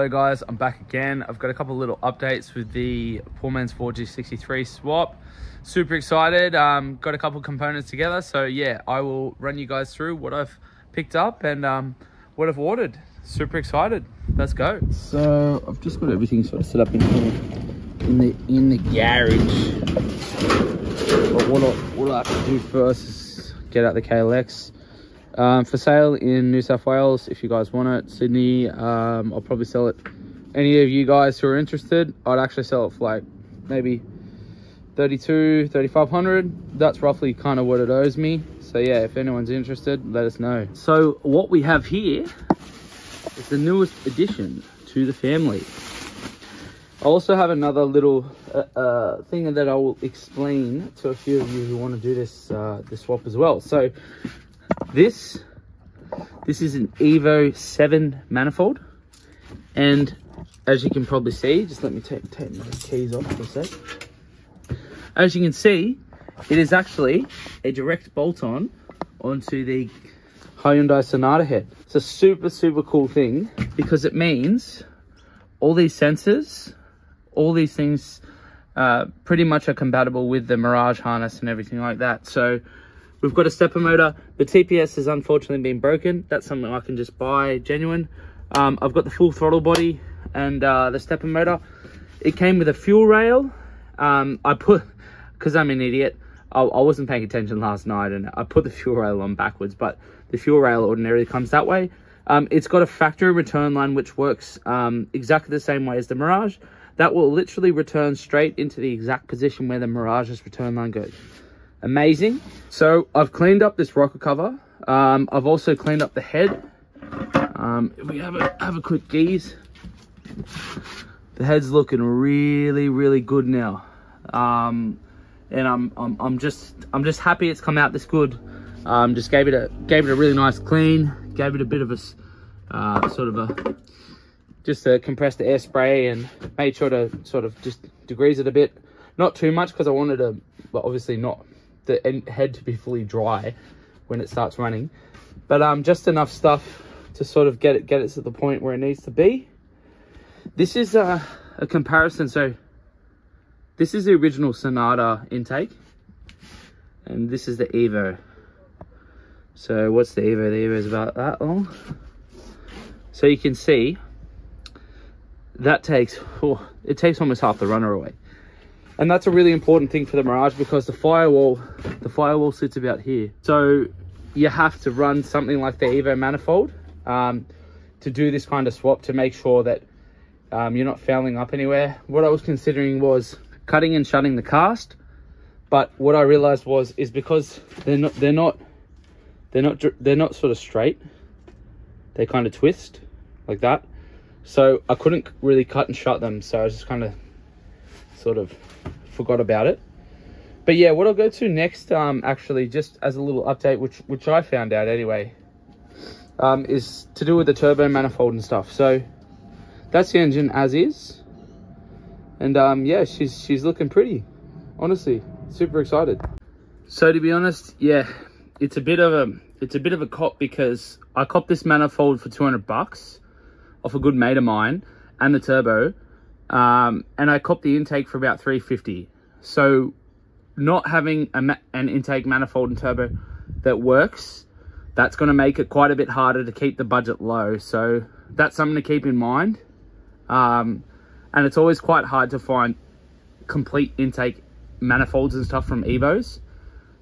Hello guys, I'm back again. I've got a couple of little updates with the poor man's 4G63 swap. Super excited. Got a couple of components together, so yeah, I will run you guys through what I've picked up and what I've ordered. Super excited. Let's go. So I've just got everything sort of set up in here in the garage. But what I have to do first is get out the KLX. For sale in New South Wales, if you guys want it. Sydney, I'll probably sell it. Any of you guys who are interested, I'd actually sell it for like maybe 3,500. That's roughly kind of what it owes me. So yeah, if anyone's interested, let us know. So what we have here is the newest addition to the family. I also have another little thing that I will explain to a few of you who want to do this swap as well. So this is an Evo 7 manifold, and as you can probably see, just let me take my keys off for a sec. As you can see, it is actually a direct bolt-on onto the Hyundai Sonata head. It's a super cool thing because it means all these sensors, all these things pretty much are compatible with the Mirage harness and everything like that. So we've got a stepper motor. The TPS has unfortunately been broken. That's something I can just buy genuine. I've got the full throttle body and the stepper motor. It came with a fuel rail. Because I'm an idiot, I wasn't paying attention last night and I put the fuel rail on backwards, but the fuel rail ordinarily comes that way. It's got a factory return line which works exactly the same way as the Mirage. That will literally return straight into the exact position where the Mirage's return line goes. Amazing. So I've cleaned up this rocker cover. I've also cleaned up the head. If we have a quick gaze, the head's looking really good now. And I'm just happy it's come out this good. Just gave it a really nice clean. Gave it a bit of a just a compressed air spray and made sure to sort of just degrease it a bit. Not too much because I wanted to, well, obviously not the head to be fully dry when it starts running, but just enough stuff to sort of get it to the point where it needs to be. This is a comparison. So this is the original Sonata intake and this is the Evo. So what's the Evo? The Evo is about that long. So you can see that takes almost half the runner away. And that's a really important thing for the Mirage because the firewall sits about here. So you have to run something like the Evo manifold to do this kind of swap to make sure that you're not fouling up anywhere. What I was considering was cutting and shutting the cast, but what I realized is because they're not sort of straight, they kind of twist like that. So I couldn't really cut and shut them, so I just kind of sort of forgot about it. But yeah, what I'll go to next, actually just as a little update, which I found out anyway, is to do with the turbo manifold and stuff. So that's the engine as is, and yeah, she's looking pretty, honestly. Super excited. So to be honest, yeah, it's a bit of a cop because I copped this manifold for 200 bucks off a good mate of mine and the turbo. And I copped the intake for about 350. So not having an intake manifold and turbo that works, that's going to make it quite a bit harder to keep the budget low. So that's something to keep in mind. And it's always quite hard to find complete intake manifolds and stuff from Evos.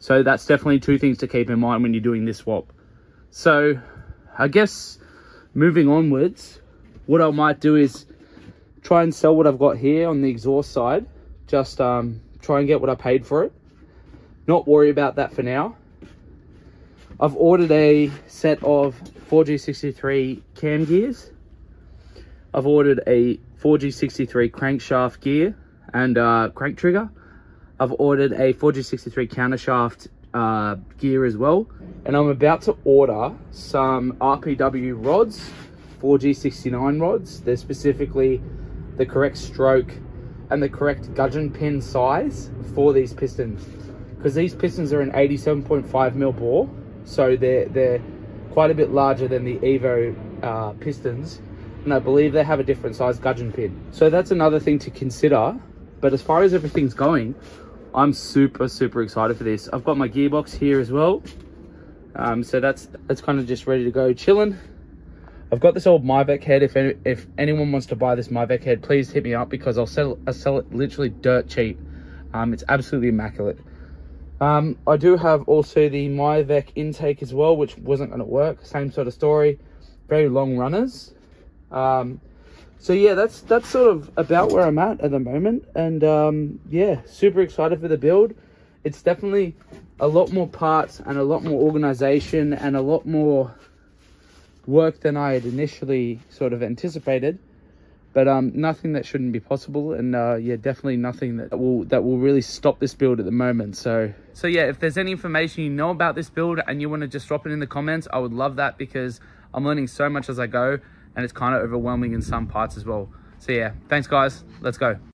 So that's definitely two things to keep in mind when you're doing this swap. So I guess moving onwards, what I might do is try and sell what I've got here on the exhaust side. Just try and get what I paid for it. Not worry about that for now. I've ordered a set of 4G63 cam gears. I've ordered a 4G63 crankshaft gear and crank trigger. I've ordered a 4G63 countershaft gear as well. And I'm about to order some RPW rods, 4G69 rods. They're specifically the correct stroke and the correct gudgeon pin size for these pistons, because these pistons are an 87.5mm bore, so they're quite a bit larger than the Evo pistons, and I believe they have a different size gudgeon pin. So that's another thing to consider. But as far as everything's going, I'm super excited for this. I've got my gearbox here as well. So that's kind of just ready to go, chilling. I've got this old Mirage head. If anyone wants to buy this Mirage head, please hit me up, because I'll sell it literally dirt cheap. It's absolutely immaculate. I do have also the Mirage intake as well, which wasn't going to work. Same sort of story, very long runners. So yeah, that's sort of about where I'm at the moment. And yeah, super excited for the build. It's definitely a lot more parts and a lot more organization and a lot more work than I had initially sort of anticipated. But nothing that shouldn't be possible, and yeah, definitely nothing that will really stop this build at the moment. So yeah, if there's any information you know about this build and you want to just drop it in the comments, I would love that, because I'm learning so much as I go, and it's kind of overwhelming in some parts as well. So yeah, thanks guys, let's go.